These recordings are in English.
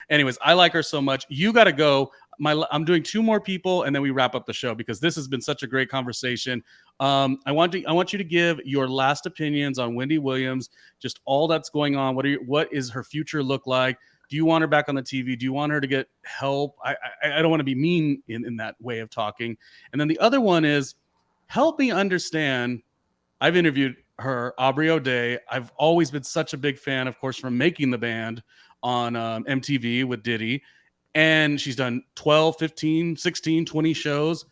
Anyways, I like her so much. You got to go. I'm doing 2 more people, and then we wrap up the show because this has been such a great conversation. I want you to give your last opinions on Wendy Williams, just all that's going on. What is her future look like? Do you want her back on the TV? Do you want her to get help? I don't want to be mean in that way of talking. And then the other one is, help me understand. I've interviewed her, Aubrey O'Day. I've always been such a big fan, of course, from Making the Band on MTV with Diddy. And she's done 12, 15, 16, 20 shows.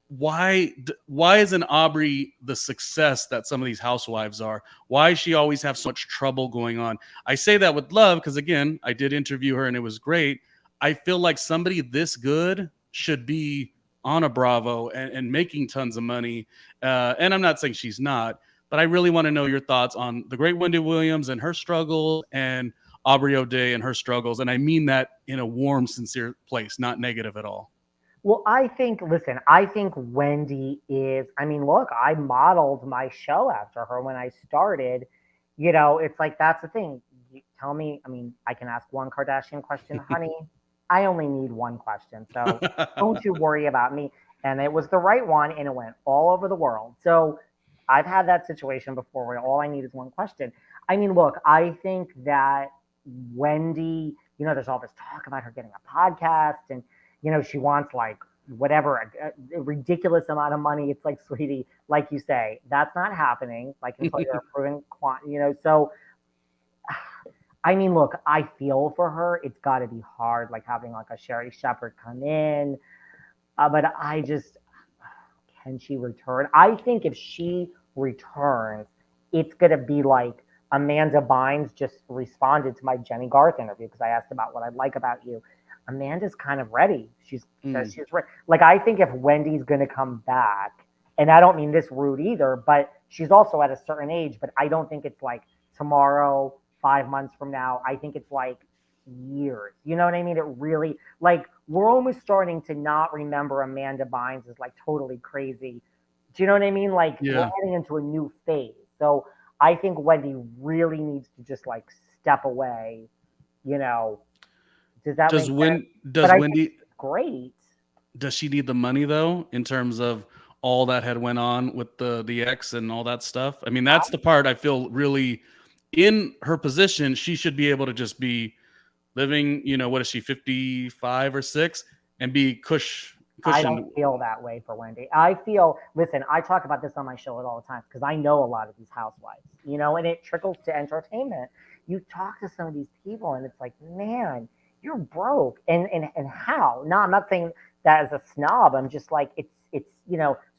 Why isn't Aubrey the success that some of these housewives are? Why does she always have so much trouble going on? I say that with love because, again, I did interview her and it was great. I feel like somebody this good should be on a Bravo and making tons of money. And I'm not saying she's not, but I really want to know your thoughts on the great Wendy Williams and her struggle, and Aubrey O'Day and her struggles. And I mean that in a warm, sincere place, not negative at all. Well, I think Wendy is, I mean, look, I modeled my show after her when I started. It's like, that's the thing. You tell me, I mean, I can ask one Kardashian question, honey. I only need one question. So don't you worry about me. And it was the right one, and it went all over the world. So I've had that situation before where all I need is one question. I mean, look, I think that Wendy, there's all this talk about her getting a podcast, and she wants like whatever, a ridiculous amount of money. It's like, sweetie, like you say, that's not happening. Like until you're a proven so I mean, look, I feel for her. It's got to be hard, like having like a Sherry Shepherd come in. But can she return? I think if she returns, it's going to be like Amanda Bynes just responded to my Jenny Garth interview because I asked about what I like about you. Amanda's kind of ready. She says she's ready. Like, I think if Wendy's going to come back, and I don't mean this rude either, but she's also at a certain age, but I don't think it's like tomorrow, 5 months from now. I think it's like years. You know what I mean? It really, like, we're almost starting to not remember Amanda Bynes as like totally crazy. Do you know what I mean? Like, we're heading into a new phase. So I think Wendy really needs to just like step away, Does that make sense? Does Wendy great? Does she need the money though, in terms of all that had went on with the ex and all that stuff? I mean, that's the part I feel really in her position. She should be able to just be living, what is she, 55 or 6, and be cushioned. I don't feel that way for Wendy. Listen, I talk about this on my show all the time because I know a lot of these housewives, and it trickles to entertainment. You talk to some of these people and it's like, man, you're broke. And how? No, I'm not saying that as a snob. I'm just like, it's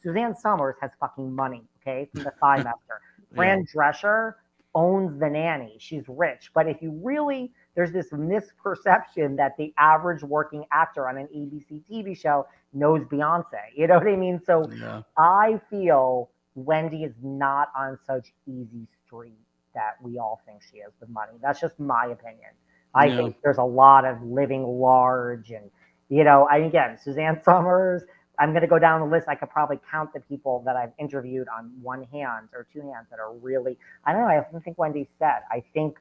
Suzanne Summers has fucking money, okay, from the Thigh Master. Fran Drescher owns The Nanny. She's rich. But if you really, there's this misperception that the average working actor on an ABC TV show knows Beyonce. You know what I mean? So I feel Wendy is not on such easy street that we all think she is with money. That's just my opinion. I think there's a lot of living large and, again, Suzanne Summers, I'm going to go down the list. I could probably count the people that I've interviewed on one hand or two hands that are really, I don't know. I don't think Wendy said. I think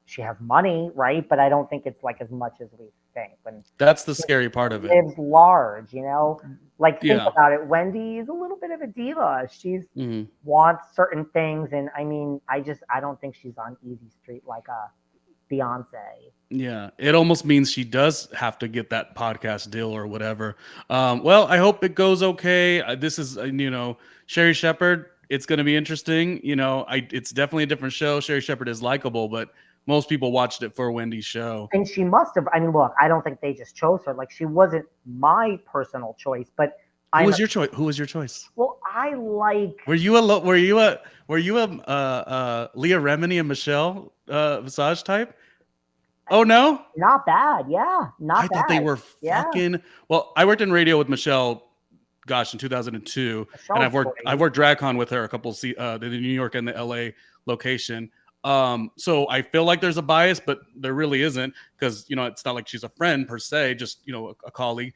she has money, right? But I don't think it's like as much as we think. And that's the scary part of it. Lives large, Like, think about it. Wendy is a little bit of a diva. She's wants certain things. And I mean, I don't think she's on easy street like a Beyonce. Yeah, it almost means she does have to get that podcast deal or whatever. Well, I hope it goes okay. This is, Sherry Shepherd. It's going to be interesting. It's definitely a different show. Sherry Shepherd is likable, but most people watched it for Wendy's show. And she must have. I mean, look, I don't think they just chose her. Like, she wasn't my personal choice, but Who was your choice? Who was your choice? Well, I like. Were you a Leah Remini and Michelle Visage type? Oh no, not bad. Yeah, not bad. I thought they were fucking. Well, I worked in radio with Michelle, gosh, in 2002, and I've worked DragCon with her a couple the New York and the LA location. So I feel like there's a bias, but there really isn't, because it's not like she's a friend per se, just a colleague.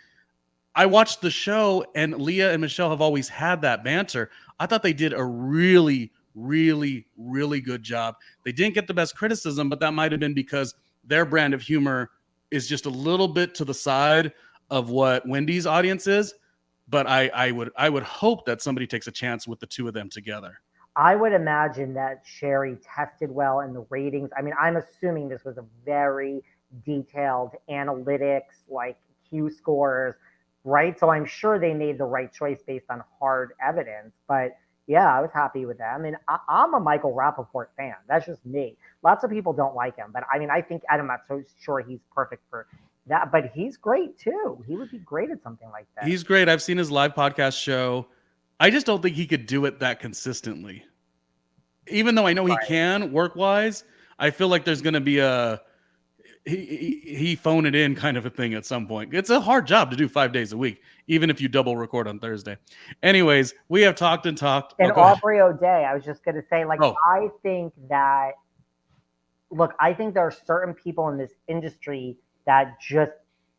I watched the show, and Leah and Michelle have always had that banter. I thought they did a really, really, really good job. They didn't get the best criticism, but that might have been because their brand of humor is just a little bit to the side of what Wendy's audience is. But I would hope that somebody takes a chance with the two of them together. I would imagine that Sherry tested well in the ratings. I mean, I'm assuming this was a very detailed analytics, like Q scores, right? So I'm sure they made the right choice based on hard evidence. But yeah, I was happy with that. I mean, I'm a Michael Rappaport fan. That's just me. Lots of people don't like him, but I mean, I think I'm not so sure he's perfect for that, but he's great too. He would be great at something like that. He's great. I've seen his live podcast show. I just don't think he could do it that consistently. Even though I know he can work wise, I feel like there's going to be a he phone it in kind of a thing at some point. It's a hard job to do 5 days a week, even if you double record on Thursday. Anyways, we have talked and talked. And Aubrey O'Day, I was just going to say, like, I think that, look, I think there are certain people in this industry that just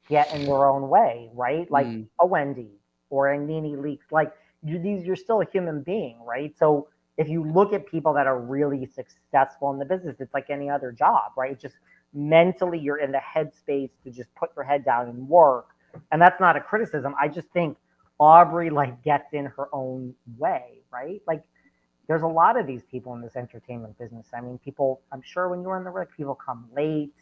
get in their own way, right? Like a Wendy or a Nene Leakes. Like, you're still a human being, right? So if you look at people that are really successful in the business, it's like any other job, right? It's just mentally you're in the headspace to just put your head down and work. And that's not a criticism. I just think Aubrey like gets in her own way, right? Like there's a lot of these people in this entertainment business. I mean, people, I'm sure when you're in the work, people come late.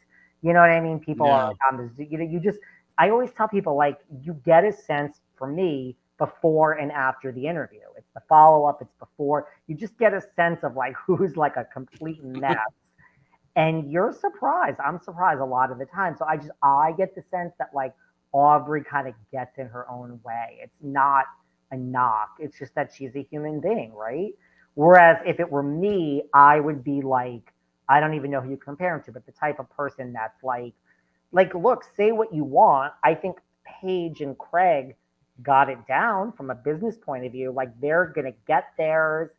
You know what I mean? People are on the, you just, I always tell people like you get a sense for me before and after the interview. It's the follow-up, it's before. You just get a sense of like who's like a complete mess. And you're surprised. I'm surprised a lot of the time. So I get the sense that like Aubrey kind of gets in her own way. It's not a knock. It's just that she's a human being, right? Whereas if it were me, I would be like, I don't even know who you compare him to, but the type of person that's like, look, say what you want. I think Paige and Craig got it down from a business point of view. Like they're gonna get theirs,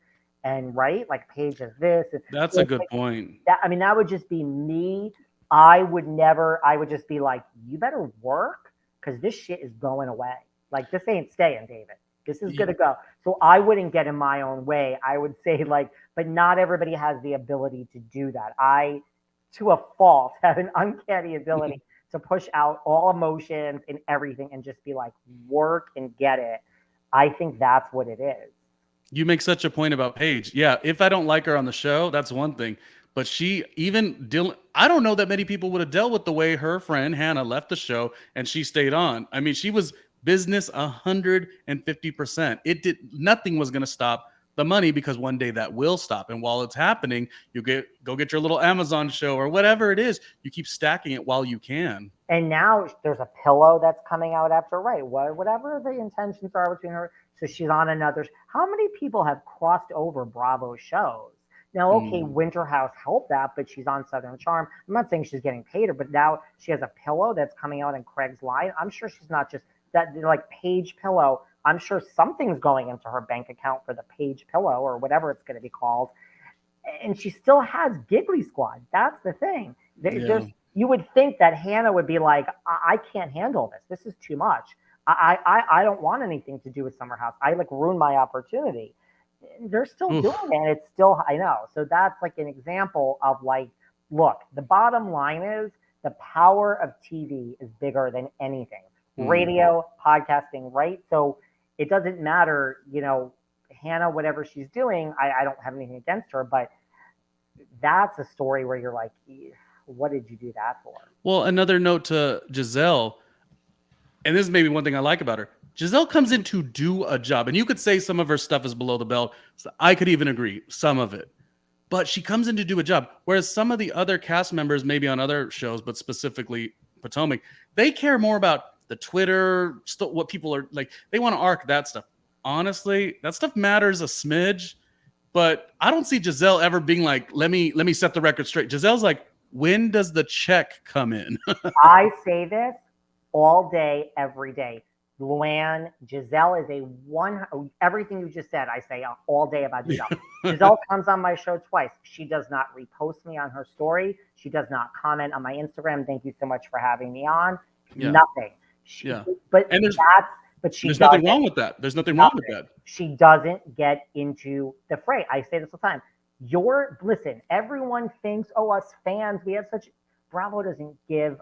and right, like Paige is this. That's a good point. I mean, that would just be me. I would just be like, you better work because this shit is going away. Like this ain't staying, David. This is gonna go. So I wouldn't get in my own way. I would say like, but not everybody has the ability to do that. I, to a fault, have an uncanny ability to push out all emotions and everything and just be like, work and get it. I think that's what it is. You make such a point about Paige. Yeah, if I don't like her on the show, that's one thing. But I don't know that many people would have dealt with the way her friend Hannah left the show and she stayed on. I mean, she was business 150%. Nothing was going to stop the money because one day that will stop. And while it's happening, go get your little Amazon show or whatever it is. You keep stacking it while you can. And now there's a pillow that's coming out after, right? Whatever the intentions are between her. So she's on another. How many people have crossed over Bravo shows? Now, okay, Winter House helped that, but she's on Southern Charm. I'm not saying she's getting paid her, but now she has a pillow that's coming out in Craig's line. I'm sure she's not just that, like Paige pillow. I'm sure something's going into her bank account for the Paige pillow or whatever it's going to be called. And she still has Giggly Squad. That's the thing. You would think that Hannah would be like, I can't handle this. This is too much. I don't want anything to do with Summer House. I like ruined my opportunity. They're still doing it. And it's still, I know. So that's like an example of like, look, the bottom line is the power of TV is bigger than anything. Radio, podcasting, right? So it doesn't matter, Hannah, whatever she's doing, I don't have anything against her, but that's a story where you're like, what did you do that for? Well, another note to Giselle, and this is maybe one thing I like about her. Giselle comes in to do a job, and you could say some of her stuff is below the belt. So I could even agree, some of it. But she comes in to do a job, whereas some of the other cast members, maybe on other shows, but specifically Potomac, they care more about the Twitter, what people are like. They want to arc that stuff. Honestly, that stuff matters a smidge, but I don't see Giselle ever being like, let me set the record straight. Giselle's like, when does the check come in? I say this all day, every day. Luann, Giselle is everything you just said, I say all day about Giselle. Giselle comes on my show twice. She does not repost me on her story. She does not comment on my Instagram. Thank you so much for having me on. Nothing. But there's nothing wrong with that. There's nothing wrong with that. She doesn't get into the fray. I say this all the time. Listen, everyone thinks, us fans, we have Bravo doesn't give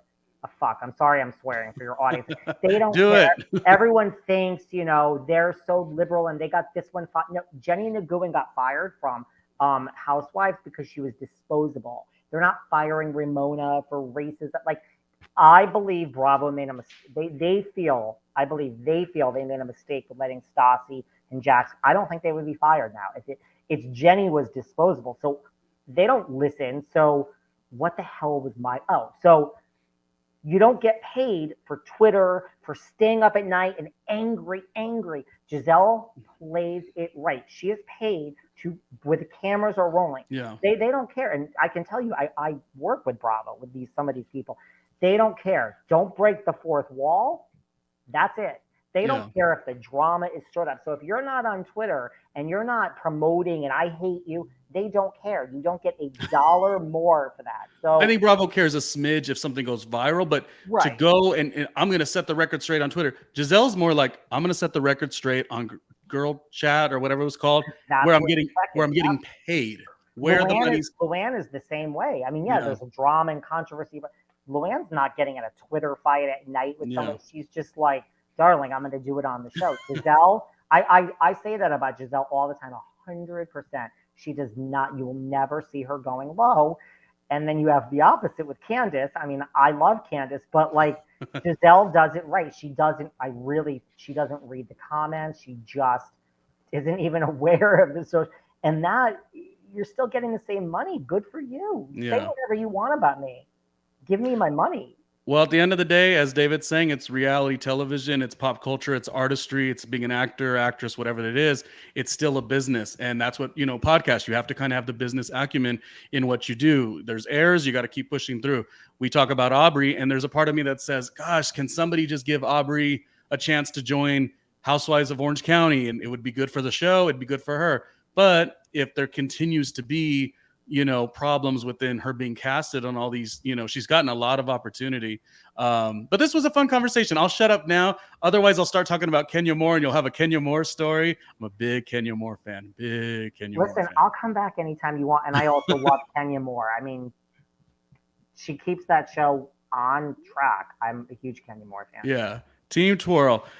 fuck. I'm sorry, I'm swearing for your audience. They don't Do care. it. Everyone thinks, they're so liberal and they got this one. No, Jenny Naguin got fired from Housewives because she was disposable. They're not firing Ramona for racism. Like, I believe Bravo made a mistake. I believe they feel they made a mistake with letting Stassi and Jax. I don't think they would be fired now. It's Jenny was disposable. So they don't listen. So what the hell was so you don't get paid for Twitter, for staying up at night and angry. Giselle plays it right. She is paid to, where the cameras are rolling. Yeah. They don't care. And I can tell you, I work with Bravo, with some of these people. They don't care. Don't break the fourth wall. That's it. They don't care if the drama is stirred up. So if you're not on Twitter and you're not promoting and I hate you, they don't care. You don't get $1 more for that. So I think Bravo cares a smidge if something goes viral, but to go and I'm going to set the record straight on Twitter. Giselle's more like, I'm going to set the record straight on Girl Chat or whatever it was called, where I'm getting paid. Where the money's. Luann is the same way. I mean, there's a drama and controversy, but Luann's not getting in a Twitter fight at night with someone. She's just like, darling, I'm going to do it on the show. Giselle, I say that about Giselle all the time, 100%. She does not, you will never see her going low. And then you have the opposite with Candace. I mean, I love Candace, but like Giselle does it right. She doesn't read the comments. She just isn't even aware of the social. And that, you're still getting the same money. Good for you. Say whatever you want about me. Give me my money. Well, at the end of the day, as David's saying, it's reality television, it's pop culture, it's artistry, it's being an actor, actress, whatever it is. It's still a business. And that's what, podcast, you have to kind of have the business acumen in what you do. There's errors, you got to keep pushing through. We talk about Aubrey, and there's a part of me that says, gosh, can somebody just give Aubrey a chance to join Housewives of Orange County? And it would be good for the show, it'd be good for her. But if there continues to be problems within her being casted on all these, she's gotten a lot of opportunity. But this was a fun conversation. I'll shut up now. Otherwise, I'll start talking about Kenya Moore and you'll have a Kenya Moore story. I'm a big Kenya Moore fan. Listen, I'll come back anytime you want. And I also love Kenya Moore. I mean, she keeps that show on track. I'm a huge Kenya Moore fan. Yeah. Team Twirl.